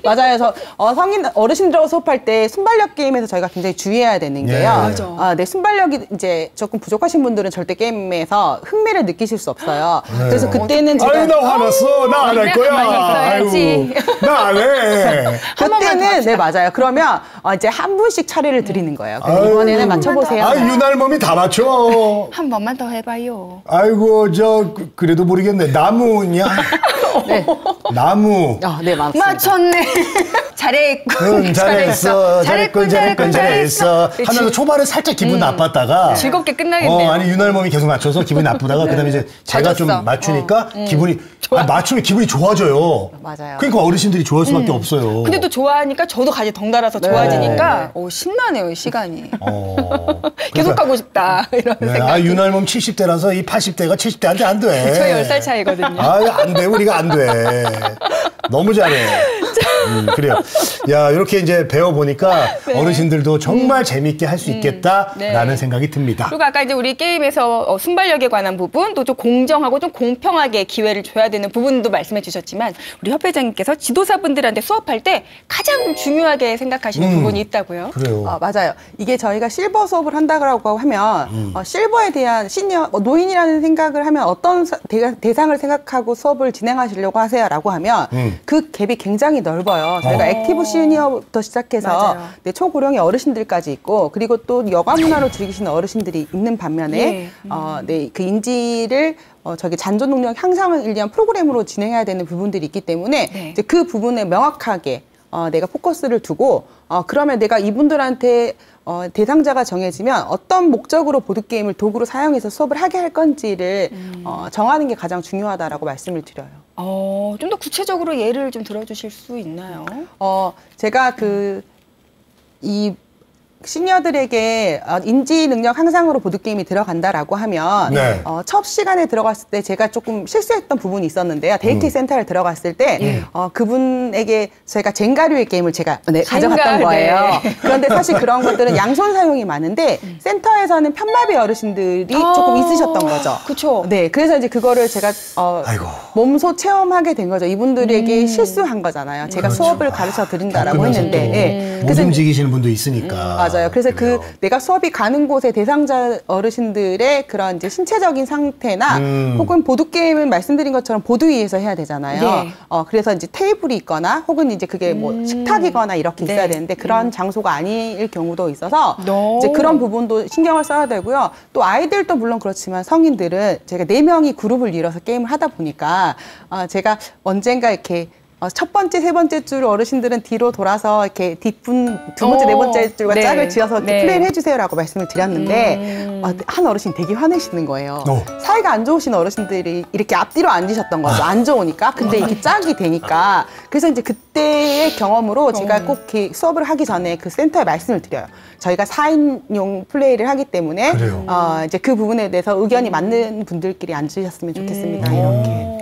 S3: 맞아요. 그래서 성인 어르신들하고 수업할 때 순발력 게임에서 저희가 굉장히 주의해야 되는 게요.
S2: 맞아.
S3: 네, 순발력이 이제 조금 부족하신 분들은 절대 게임에서 흥미를 느끼실 수 없어요. 그래서 그때는 제가
S1: 아유, 나 화났어. 나 안 할 거야.
S2: 가만히 있어야지.
S1: 나 안 해.
S3: 그때는 네 맞아요. 그러면 이제 한 분씩 차례를 드리는 거예요. 그럼 이번에는 맞춰보세요.
S1: 아, 유날몸이 다 맞춰.
S2: 한 번만 더 해봐요.
S1: 아이고, 그래도 모르겠네. 나무냐?
S3: 네.
S1: 나무.
S3: 네, 맞습니다.
S2: 맞췄네. 잘했군.
S1: 잘했어. 하면서 초반에 살짝 기분 나빴다가
S2: 즐겁게 끝나겠네요.
S1: 아니 유날몸이 계속 맞춰서 기분이 나쁘다가 그다음에 이제 제가 좀 맞추니까 기분이 맞추면 기분이 좋아져요.
S3: 맞아요.
S1: 그러니까 어르신들이 좋아할 수밖에 없어요.
S2: 근데 또 좋아하니까 저도 같이 덩달아서 좋아지니까 신나네요, 시간이. 계속 하고 싶다. 이런 생각.
S1: 아, 유날몸 70대라서 이 80대가 70대한테 안 돼.
S2: 저희 10살 차이거든요.
S1: 안 돼. 우리가 안 돼. 너무 잘해. 그래요. 야, 이렇게 이제 배워보니까 어르신들도 정말 재밌게 할 수 있겠다라는 생각이 듭니다.
S2: 그리고 아까 이제 우리 게임에서 순발력에 관한 부분, 또 좀 공정하고 좀 공평하게 기회를 줘야 되는 부분도 말씀해 주셨지만, 우리 협회장님께서 지도사분들한테 수업할 때 가장 중요하게 생각하시는 부분이 있다고요?
S1: 그래요.
S3: 맞아요. 이게 저희가 실버 수업을 한다고 하면 실버에 대한 시니어 노인이라는 생각을 하면 어떤 대상을 생각하고 수업을 진행하시려고 하세요라고 하면 그 갭이 굉장히 넓어요. 저희가 액티브 시니어부터 시작해서 초고령의 어르신들까지 있고, 그리고 또 여가 문화로 즐기시는 어르신들이 있는 반면에 그 인지를 저기 잔존 능력 향상을 위한 프로그램으로 진행해야 되는 부분들이 있기 때문에 이제 그 부분에 명확하게 내가 포커스를 두고 그러면 내가 이분들한테 대상자가 정해지면 어떤 목적으로 보드게임을 도구로 사용해서 수업을 하게 할 건지를 정하는 게 가장 중요하다라고 말씀을 드려요.
S2: 좀 더 구체적으로 예를 좀 들어주실 수 있나요?
S3: 제가 이 시니어들에게 인지 능력 향상으로 보드게임이 들어간다라고 하면 첫 시간에 들어갔을 때 제가 조금 실수했던 부분이 있었는데요. 데이트 센터를 들어갔을 때 그분에게 저희가 젠가류의 게임을 제가 가져갔던 거예요. 그런데 사실 그런 것들은 양손 사용이 많은데 센터에서는 편마비 어르신들이 조금 있으셨던 거죠.
S2: 그렇죠.
S3: 네, 그래서 이제 그거를 제가 몸소 체험하게 된 거죠. 이분들에게 실수한 거잖아요. 제가 수업을 가르쳐 드린다라고 했는데
S1: 못 움직이시는 분도 있으니까.
S3: 맞아요. 그래서 내가 수업이 가는 곳의 대상자 어르신들의 그런 이제 신체적인 상태나 혹은 보드게임은 말씀드린 것처럼 보드 위에서 해야 되잖아요. 그래서 이제 테이블이 있거나 혹은 이제 그게 뭐 식탁이거나 이렇게 있어야 되는데 그런 장소가 아닐 경우도 있어서 이제 그런 부분도 신경을 써야 되고요. 또 아이들도 물론 그렇지만 성인들은 제가 4명이 그룹을 이뤄서 게임을 하다 보니까 제가 언젠가 이렇게 첫 번째, 세 번째 줄 어르신들은 뒤로 돌아서 이렇게 뒷분 두 번째, 네 번째 줄과 짝을 지어서 플레이를 해주세요라고 말씀을 드렸는데 한 어르신이 되게 화내시는 거예요. 사이가 안 좋으신 어르신들이 이렇게 앞뒤로 앉으셨던 거죠. 안 좋으니까. 근데 이게 짝이 되니까. 그래서 이제 그때의 경험으로 제가 꼭 이렇게 수업을 하기 전에 그 센터에 말씀을 드려요. 저희가 4인용 플레이를 하기 때문에 이제 그 부분에 대해서 의견이 맞는 분들끼리 앉으셨으면 좋겠습니다. 이렇게.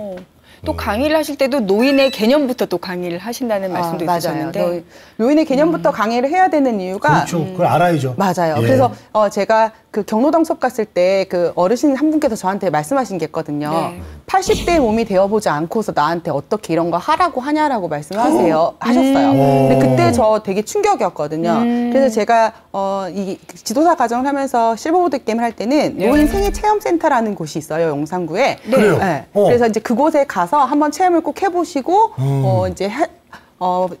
S2: 또 강의를 하실 때도 노인의 개념부터 또 강의를 하신다는 말씀도 있으셨는데
S3: 노인의 개념부터 강의를 해야 되는 이유가
S1: 그렇죠. 그걸 알아야죠.
S3: 맞아요. 그래서 제가 그 경로당 수업 갔을 때 그 어르신 한 분께서 저한테 말씀하신 게 있거든요. 80대의 몸이 되어보지 않고서 나한테 어떻게 이런 거 하라고 하냐라고 말씀하셨어요. 근데 그때 저 되게 충격이었거든요. 그래서 제가 이 지도사 과정을 하면서 실버보드 게임을 할 때는 노인 생애 체험센터라는 곳이 있어요, 용산구에.
S1: 그래요.
S3: 그래서 이제 그곳에 가서 한번 체험을 꼭 해보시고 이제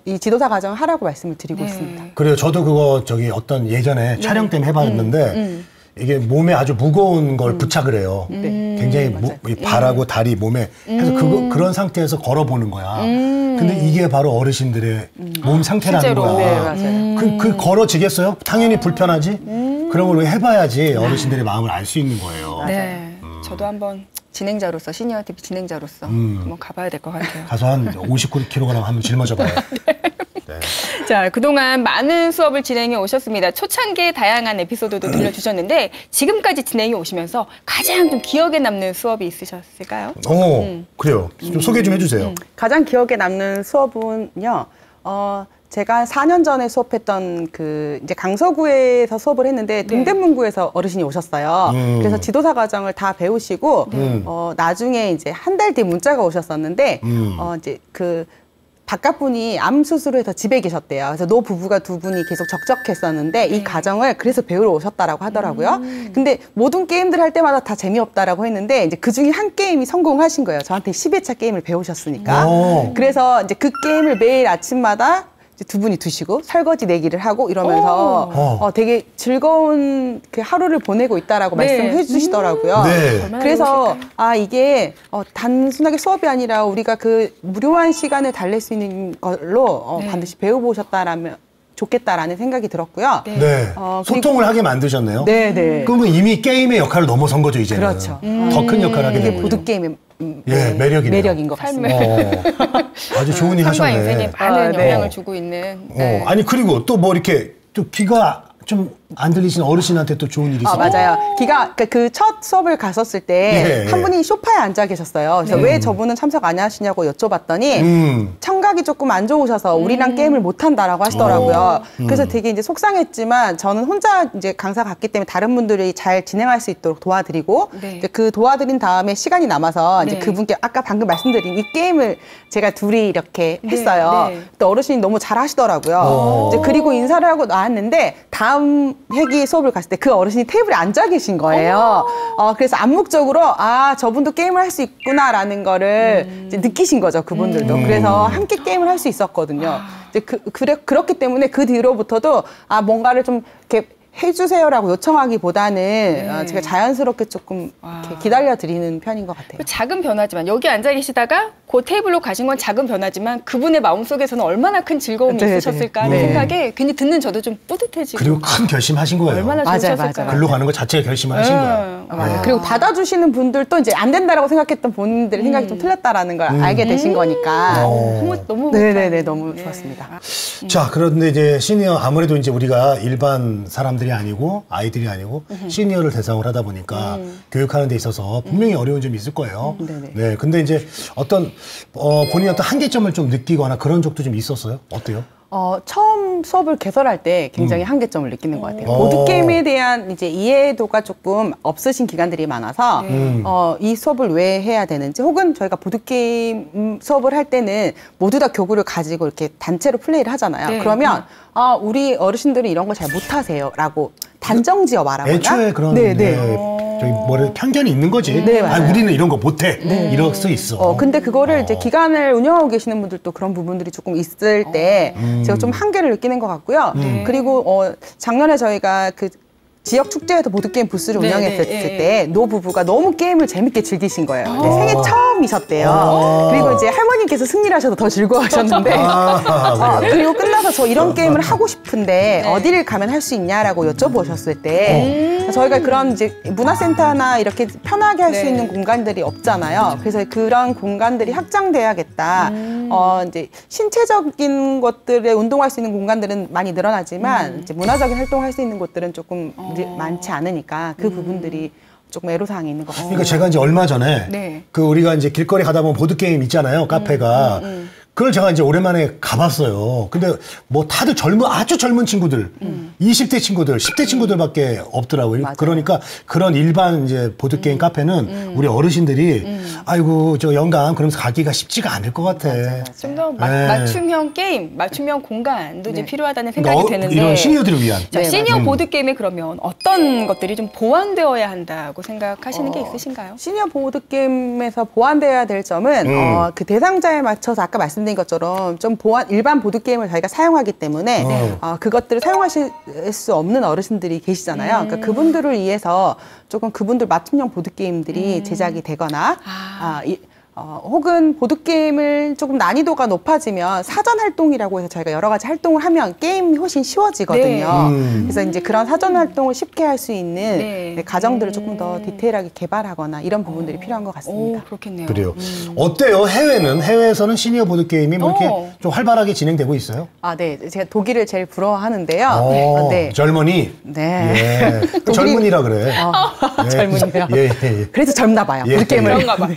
S3: 이 지도사 과정을 하라고 말씀을 드리고 있습니다.
S1: 그래요. 저도 그거 어떤 예전에 촬영 때문에 해봤는데 이게 몸에 아주 무거운 걸 부착을 해요. 굉장히 발하고 다리 몸에 해서 그런 상태에서 걸어보는 거야. 근데 이게 바로 어르신들의 몸 상태라는
S2: 실제로.
S1: 거야.
S3: 네, 맞아요.
S1: 그 걸어지겠어요? 당연히 불편하지. 그런 걸 해봐야지 어르신들의 마음을 알 수 있는 거예요.
S2: 네. 저도 한번 진행자로서 시니어 TV 진행자로서 한번 가봐야 될 것 같아요.
S1: 가서 한 59kg 한번 짊어져봐요. 네.
S2: 자, 그동안 많은 수업을 진행해 오셨습니다. 초창기에 다양한 에피소드도 들려주셨는데 지금까지 진행해 오시면서 가장 좀 기억에 남는 수업이 있으셨을까요?
S1: 그래요. 좀 소개 좀 해주세요.
S3: 가장 기억에 남는 수업은요. 제가 4년 전에 수업했던 이제 강서구에서 수업을 했는데 동대문구에서 어르신이 오셨어요. 그래서 지도사 과정을 다 배우시고 나중에 이제 한 달 뒤에 문자가 오셨었는데 이제 바깥 분이 암 수술을 해서 집에 계셨대요. 그래서 노 부부가 두 분이 계속 적적했었는데 이 과정을 그래서 배우러 오셨다라고 하더라고요. 근데 모든 게임들 할 때마다 다 재미없다라고 했는데 이제 그 중에 한 게임이 성공하신 거예요. 저한테 10회차 게임을 배우셨으니까. 그래서 이제 그 게임을 매일 아침마다 이제 두 분이 드시고 설거지 내기를 하고 이러면서 되게 즐거운 하루를 보내고 있다라고 말씀해 주시더라고요. 그래서 이게 단순하게 수업이 아니라 우리가 무료한 시간을 달랠 수 있는 걸로 반드시 배워보셨다라면 좋겠다라는 생각이 들었고요.
S1: 소통을 하게 만드셨네요.
S3: 네네.
S1: 그러면 이미 게임의 역할을 넘어선 거죠, 이제는.
S3: 그렇죠.
S1: 더 큰 역할을 하게 되고.
S3: 이게 보드게임의
S1: 매력인
S3: 것 같습니다.
S1: 아주 좋은 일 하셨네.
S2: 인생에 많은 영향을 주고 있는.
S1: 아니 그리고 또 뭐 이렇게 또 귀가 좀 안 들리신 어르신한테 또 좋은 일이 있어요.
S3: 맞아요. 그 첫 수업을 갔었을 때 한 분이 소파에 앉아 계셨어요. 그래서 왜 저분은 참석 안 하시냐고 여쭤봤더니 청각이 조금 안 좋으셔서 우리랑 게임을 못 한다라고 하시더라고요. 그래서 되게 이제 속상했지만 저는 혼자 이제 강사 갔기 때문에 다른 분들이 잘 진행할 수 있도록 도와드리고 이제 그 도와드린 다음에 시간이 남아서 이제 그분께 아까 방금 말씀드린 이 게임을 제가 둘이 이렇게 했어요. 또 어르신이 너무 잘 하시더라고요. 이제 그리고 인사를 하고 나왔는데 다음 회기 수업을 갔을 때 그 어르신이 테이블에 앉아 계신 거예요. 그래서 암묵적으로 저분도 게임을 할 수 있구나라는 거를 이제 느끼신 거죠, 그분들도. 그래서 함께 게임을 할 수 있었거든요. 이제 그렇기 때문에 그 뒤로부터도 뭔가를 좀 이렇게 해주세요라고 요청하기보다는 제가 자연스럽게 조금 이렇게 기다려드리는 편인 것 같아요.
S2: 작은 변화지만 여기 앉아 계시다가 그 테이블로 가신 건 작은 변화지만 그분의 마음속에서는 얼마나 큰 즐거움이 있으셨을까 하는 생각에 괜히 듣는 저도 좀 뿌듯해지고.
S1: 그리고 큰 결심하신 거예요.
S2: 얼마나 좋으셨을까.
S1: 글로 가는 거 자체가 결심하신 거예요.
S3: 그리고 받아주시는 분들도 이제 안 된다라고 생각했던 본인들의 생각이 좀 틀렸다라는 걸 알게 되신 거니까.
S2: 너무
S3: 네네네, 너무 좋았습니다.
S1: 자, 그런데 이제 시니어 아무래도 이제 우리가 일반 사람들이 아니고 아이들이 아니고 시니어를 대상으로 하다 보니까 교육하는 데 있어서 분명히 어려운 점이 있을 거예요. 네, 근데 이제 어떤 본인의 어떤 한계점을 좀 느끼거나 그런 적도 좀 있었어요? 어때요?
S3: 처음 수업을 개설할 때 굉장히 한계점을 느끼는 것 같아요. 보드게임에 대한 이제 이해도가 조금 없으신 기관들이 많아서, 이 수업을 왜 해야 되는지, 혹은 저희가 보드게임 수업을 할 때는 모두 다 교구를 가지고 이렇게 단체로 플레이를 하잖아요. 그러면, 우리 어르신들은 이런 거 잘 못하세요. 라고 단정 지어 말하거나.
S1: 애초에 그런 편견이 있는 거지. 우리는 이런 거 못해. 이럴 수 있어.
S3: 근데 그거를 이제 기관을 운영하고 계시는 분들도 그런 부분들이 조금 있을 때 제가 좀 한계를 느끼는 것 같고요. 그리고 작년에 저희가 지역 축제에서 보드게임 부스를 운영했을 때 노 부부가 너무 게임을 재밌게 즐기신 거예요. 생애 처음이셨대요. 그리고 이제 할머님께서 승리를 하셔서 더 즐거워하셨는데 그리고 끝나서 저 이런 게임을 하고 싶은데 어디를 가면 할 수 있냐라고 여쭤보셨을 때 저희가 그런 이제 문화센터나 이렇게 편하게 할 수 있는 공간들이 없잖아요. 그래서 그런 공간들이 확장돼야겠다. 이제 신체적인 것들에 운동할 수 있는 공간들은 많이 늘어나지만 이제 문화적인 활동을 할 수 있는 곳들은 조금 많지 않으니까 그 부분들이 조금 애로사항이 있는 것 같습니다.
S1: 그러니까 제가 이제 얼마 전에 우리가 이제 길거리 가다 보면 보드게임 있잖아요. 카페가. 그걸 제가 이제 오랜만에 가봤어요. 근데 뭐 다들 아주 젊은 친구들, 20대 친구들, 10대 친구들밖에 없더라고요.
S3: 맞아요.
S1: 그러니까 그런 일반 이제 보드게임 카페는 우리 어르신들이 아이고, 저 영감, 그러면서 가기가 쉽지가 않을 것 같아.
S2: 좀 더 맞춤형 게임, 맞춤형 공간도 이제 필요하다는 생각이 되는데.
S1: 이런 시니어들을 위한.
S2: 자, 시니어 보드게임에 그러면 어떤 것들이 좀 보완되어야 한다고 생각하시는 게 있으신가요?
S3: 시니어 보드게임에서 보완되어야 될 점은 그 대상자에 맞춰서 아까 말씀드린 말씀드린 것처럼 좀 일반 보드게임을 저희가 사용하기 때문에 그것들을 사용하실 수 없는 어르신들이 계시잖아요. 그러니까 그분들을 위해서 조금 그분들 맞춤형 보드게임들이 제작이 되거나 혹은 보드게임을 조금 난이도가 높아지면 사전 활동이라고 해서 저희가 여러 가지 활동을 하면 게임이 훨씬 쉬워지거든요. 그래서 이제 그런 사전 활동을 쉽게 할 수 있는 가정들을 조금 더 디테일하게 개발하거나 이런 부분들이 필요한 것 같습니다.
S2: 그렇겠네요.
S1: 그래요. 어때요? 해외에서는 시니어 보드게임이 뭐 이렇게 좀 활발하게 진행되고 있어요?
S3: 네. 제가 독일을 제일 부러워하는데요. 네.
S1: 젊은이?
S3: 네.
S1: 예. 젊은이라 그래.
S3: 젊은이요?
S1: 예.
S3: 그래서 젊나 봐요. 보드게임을.
S2: 그런가 봐.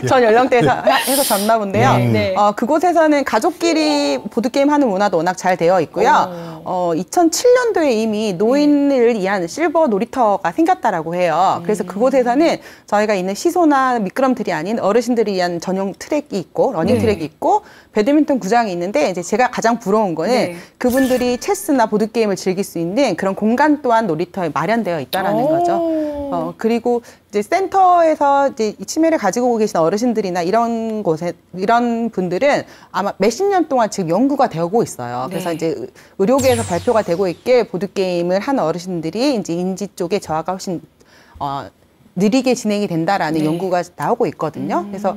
S3: 전 연령대에서 해서 젊나 본데요. 그곳에서는 가족끼리 보드게임 하는 문화도 워낙 잘 되어 있고요. 2007년도에 이미 노인을 위한 실버 놀이터가 생겼다라고 해요. 그래서 그곳에서는 저희가 있는 시소나 미끄럼틀이 아닌 어르신들을 위한 전용 트랙이 있고 러닝 트랙이 있고 배드민턴 구장이 있는데 이제 제가 가장 부러운 거는 그분들이 체스나 보드게임을 즐길 수 있는 그런 공간 또한 놀이터에 마련되어 있다라는 거죠. 그리고 이제 센터에서 이제 이 치매를 가지고 계신 어르신들이나 이런 분들은 아마 몇십 년 동안 지금 연구가 되고 있어요. 그래서 이제 의료계에서 발표가 되고 있게 보드게임을 하는 어르신들이 이제 인지 쪽의 저하가 훨씬 느리게 진행이 된다라는 연구가 나오고 있거든요. 그래서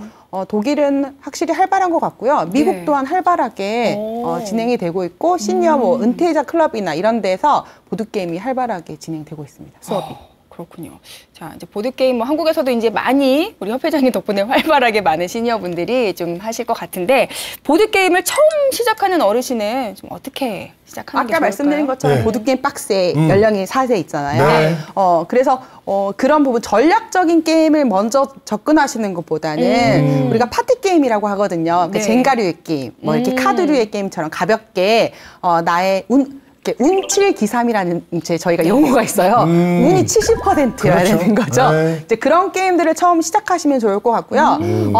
S3: 독일은 확실히 활발한 것 같고요. 미국 또한 활발하게 진행이 되고 있고 시니어 뭐 은퇴자 클럽이나 이런 데서 보드게임이 활발하게 진행되고 있습니다. 수업이.
S2: 그렇군요. 자, 이제 보드게임 뭐 한국에서도 이제 많이 우리 협회장님 덕분에 활발하게 많은 시니어분들이 좀 하실 것 같은데 보드게임을 처음 시작하는 어르신은 좀 어떻게 시작하는 게 좋을까요?
S3: 아까 말씀드린 것처럼 보드게임 박스에 연령이 4세 있잖아요. 그래서 그런 부분 전략적인 게임을 먼저 접근하시는 것보다는 우리가 파티 게임이라고 하거든요. 그러니까 젠가류의 게임, 뭐 이렇게 카드류의 게임처럼 가볍게 나의 운칠 기삼이라는 저희가 용어가 있어요. 운이 70%여야 되는 거죠. 이제 그런 게임들을 처음 시작하시면 좋을 것 같고요.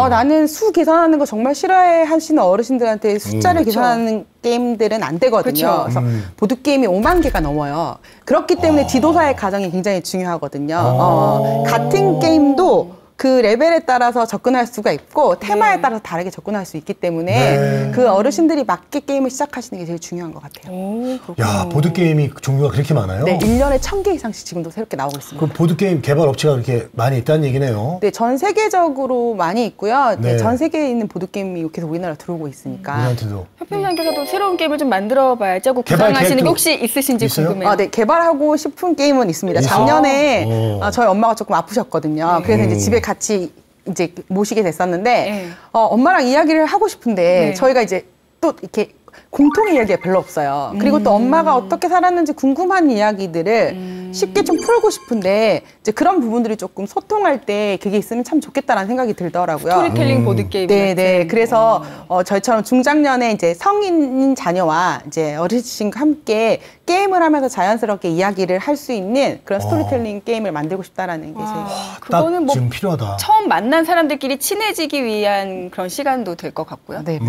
S3: 나는 수 계산하는 거 정말 싫어해 하시는 어르신들한테 숫자를 계산하는 게임들은 안 되거든요. 그래서 보드게임이 5만 개가 넘어요. 그렇기 때문에 지도사의 가정이 굉장히 중요하거든요. 같은 게임도 그 레벨에 따라서 접근할 수가 있고 테마에 따라서 다르게 접근할 수 있기 때문에 그 어르신들이 맞게 게임을 시작하시는 게 제일 중요한 것 같아요.
S1: 야, 보드게임이 종류가 그렇게 많아요?
S3: 네, 1년에 1000개 이상씩 지금도 새롭게 나오고 있습니다.
S1: 그럼 보드게임 개발 업체가 그렇게 많이 있다는 얘기네요?
S3: 네, 전 세계적으로 많이 있고요. 전 세계에 있는 보드게임이 계속 우리나라 들어오고 있으니까.
S1: 우리한테도.
S2: 협회장님께서도 새로운 게임을 좀 만들어 봐야지 하고 구상하시는 게 혹시 있으신지
S1: 있어요?
S2: 궁금해요.
S3: 네, 개발하고 싶은 게임은 있습니다. 작년에 저희 엄마가 조금 아프셨거든요. 그래서 이제 집에 같이 이제 모시게 됐었는데 엄마랑 이야기를 하고 싶은데 저희가 이제 또 이렇게 공통의 이야기가 별로 없어요. 그리고 또 엄마가 어떻게 살았는지 궁금한 이야기들을 쉽게 좀 풀고 싶은데 이제 그런 부분들이 조금 소통할 때 그게 있으면 참 좋겠다라는 생각이 들더라고요.
S2: 스토리텔링 보드게임.
S3: 네. 그래서 저희처럼 중장년에 이제 성인 자녀와 이제 어르신과 함께 게임을 하면서 자연스럽게 이야기를 할 수 있는 그런 스토리텔링 게임을 만들고 싶다라는 게 저희가.
S2: 그거는 뭐
S1: 지금 필요하다.
S2: 처음 만난 사람들끼리 친해지기 위한 그런 시간도 될 것 같고요.
S3: 네.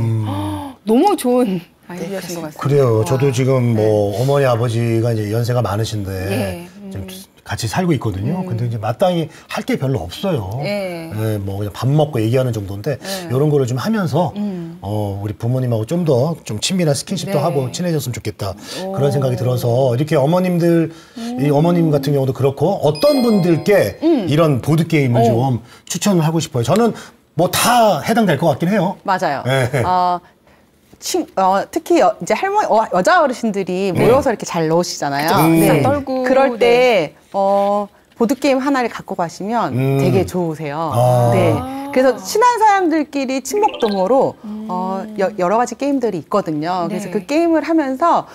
S2: 너무 좋은 아이디어신 것 같습니다.
S1: 그래요. 저도 지금 뭐 어머니 아버지가 이제 연세가 많으신데 좀 같이 살고 있거든요. 근데 이제 마땅히 할 게 별로 없어요. 뭐 그냥 밥 먹고 얘기하는 정도인데 이런 거를 좀 하면서 우리 부모님하고 좀 더 좀 친밀한 스킨십도 하고 친해졌으면 좋겠다. 그런 생각이 들어서 이렇게 어머님들, 이 어머님 같은 경우도 그렇고 어떤 분들께 이런 보드 게임을 좀 추천을 하고 싶어요. 저는 뭐 다 해당될 것 같긴 해요.
S3: 맞아요. 특히 이제 할머니, 여자 어르신들이 모여서 이렇게 잘 넣으시잖아요.
S2: 떨고.
S3: 그럴 때, 보드게임 하나를 갖고 가시면 되게 좋으세요. 네. 그래서 친한 사람들끼리 친목도모로 여러 가지 게임들이 있거든요. 그래서 그 게임을 하면서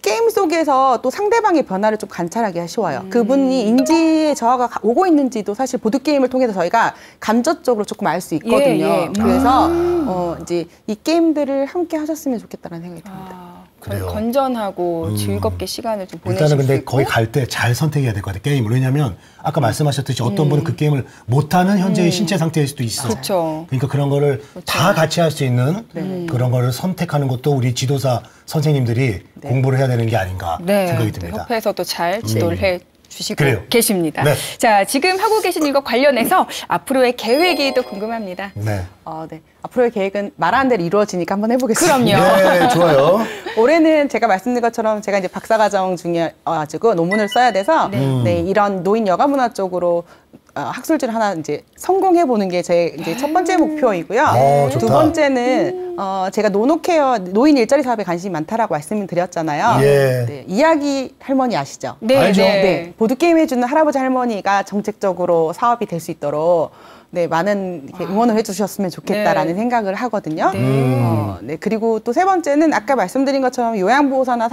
S3: 게임 속에서 또 상대방의 변화를 좀 관찰하기 쉬워요. 그분이 인지의 저하가 오고 있는지도 사실 보드게임을 통해서 저희가 감정적으로 조금 알 수 있거든요. 그래서 이제 이 게임들을 함께 하셨으면 좋겠다는 생각이 듭니다.
S1: 그래요.
S2: 건전하고 즐겁게 시간을 좀 보내실
S1: 일단은 근데
S2: 수 있고.
S1: 거기 갈 때 잘 선택해야 될 것 같아요. 게임을. 왜냐하면 아까 말씀하셨듯이 어떤 분은 그 게임을 못하는 현재의 신체 상태일 수도 있어.
S2: 그렇죠.
S1: 그러니까 그런 거를 다 같이 할 수 있는 그런 거를 선택하는 것도 우리 지도사 선생님들이 공부를 해야 되는 게 아닌가 생각이 듭니다.
S2: 협회에서도 잘 지도를 해 주시고
S1: 그래요.
S2: 계십니다.
S1: 네.
S2: 자, 지금 하고 계신 일과 관련해서 앞으로의 계획이 또 궁금합니다.
S1: 네.
S3: 네. 앞으로의 계획은 말하는 대로 이루어지니까 한번 해보겠습니다.
S2: 그럼요.
S1: 네, 좋아요.
S3: 올해는 제가 말씀드린 것처럼 제가 이제 박사과정 중에 가지고 논문을 써야 돼서 네, 이런 노인 여가 문화 쪽으로 학술지를 하나 이제 성공해 보는 게 제 이제 첫 번째 목표이고요.
S1: 좋다.
S3: 두 번째는 제가 노노케어 노인 일자리 사업에 관심이 많다라고 말씀을 드렸잖아요.
S1: 예.
S3: 네, 이야기 할머니 아시죠?
S2: 네,
S1: 알죠?
S3: 네, 보드게임 해주는 할아버지 할머니가 정책적으로 사업이 될 수 있도록 네, 많은 이렇게 응원을 해주셨으면 좋겠다라는
S2: 네.
S3: 생각을 하거든요.
S2: 네.
S3: 네, 그리고 또 세 번째는 아까 말씀드린 것처럼 요양보호사나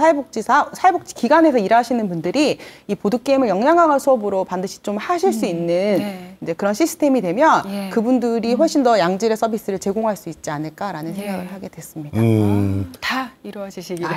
S3: 사회복지기관에서 일하시는 분들이 이 보드게임을 역량강화 수업으로 반드시 좀 하실 수 있는
S2: 네.
S3: 이제 그런 시스템이 되면
S2: 예.
S3: 그분들이 훨씬 더 양질의 서비스를 제공할 수 있지 않을까라는
S2: 예.
S3: 생각을 하게 됐습니다.
S2: 다 이루어지시기를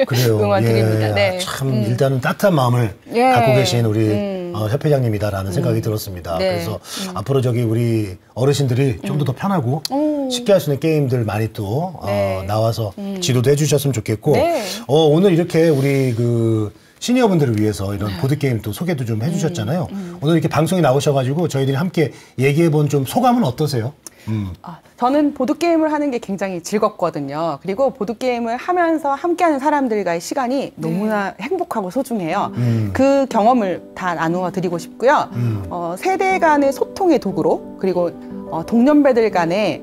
S1: 그래요.
S2: 응원드립니다.
S1: 예.
S2: 네.
S1: 참 일단은 따뜻한 마음을
S2: 예.
S1: 갖고 계신 우리 협회장님이다라는 생각이 들었습니다.
S2: 네.
S1: 그래서 앞으로 우리 어르신들이 좀 더 편하고 쉽게 할 수 있는 게임들 많이 또
S2: 네.
S1: 나와서 지도도 해주셨으면 좋겠고
S2: 네.
S1: 오늘 이렇게 우리 그 시니어분들을 위해서 이런 보드게임 또 소개도 좀 해주셨잖아요. 오늘 이렇게 방송에 나오셔가지고 저희들이 함께 얘기해본 좀 소감은 어떠세요?
S3: 저는 보드게임을 하는 게 굉장히 즐겁거든요. 그리고 보드게임을 하면서 함께하는 사람들과의 시간이 너무나 행복하고 소중해요. 그 경험을 다 나누어 드리고 싶고요. 세대 간의 소통의 도구로 그리고 동년배들 간의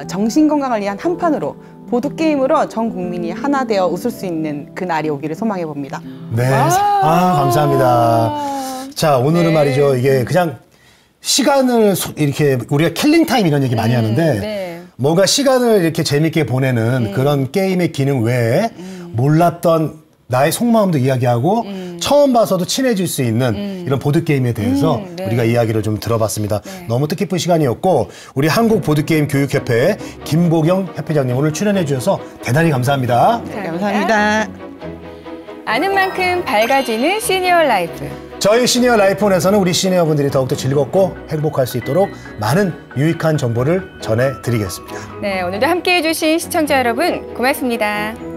S3: 정신건강을 위한 한판으로 보드게임으로 전 국민이 하나 되어 웃을 수 있는 그날이 오기를 소망해 봅니다.
S1: 네. 감사합니다. 자, 오늘은
S2: 네.
S1: 말이죠. 이게 그냥 시간을 이렇게 우리가 킬링 타임 이런 얘기 많이 하는데
S2: 네.
S1: 뭔가 시간을 이렇게 재밌게 보내는 그런 게임의 기능 외에 몰랐던 나의 속마음도 이야기하고 처음 봐서도 친해질 수 있는 이런 보드게임에 대해서
S2: 네.
S1: 우리가 이야기를 좀 들어봤습니다.
S2: 네.
S1: 너무 뜻깊은 시간이었고 우리 한국보드게임 교육협회 김보경 협회장님 오늘 출연해 주셔서 대단히 감사합니다.
S3: 감사합니다.
S2: 아는 만큼 밝아지는 시니어 라이프.
S1: 저희 시니어 라이프원에서는 우리 시니어분들이 더욱더 즐겁고 행복할 수 있도록 많은 유익한 정보를 전해드리겠습니다.
S2: 네, 오늘도 함께해 주신 시청자 여러분 고맙습니다.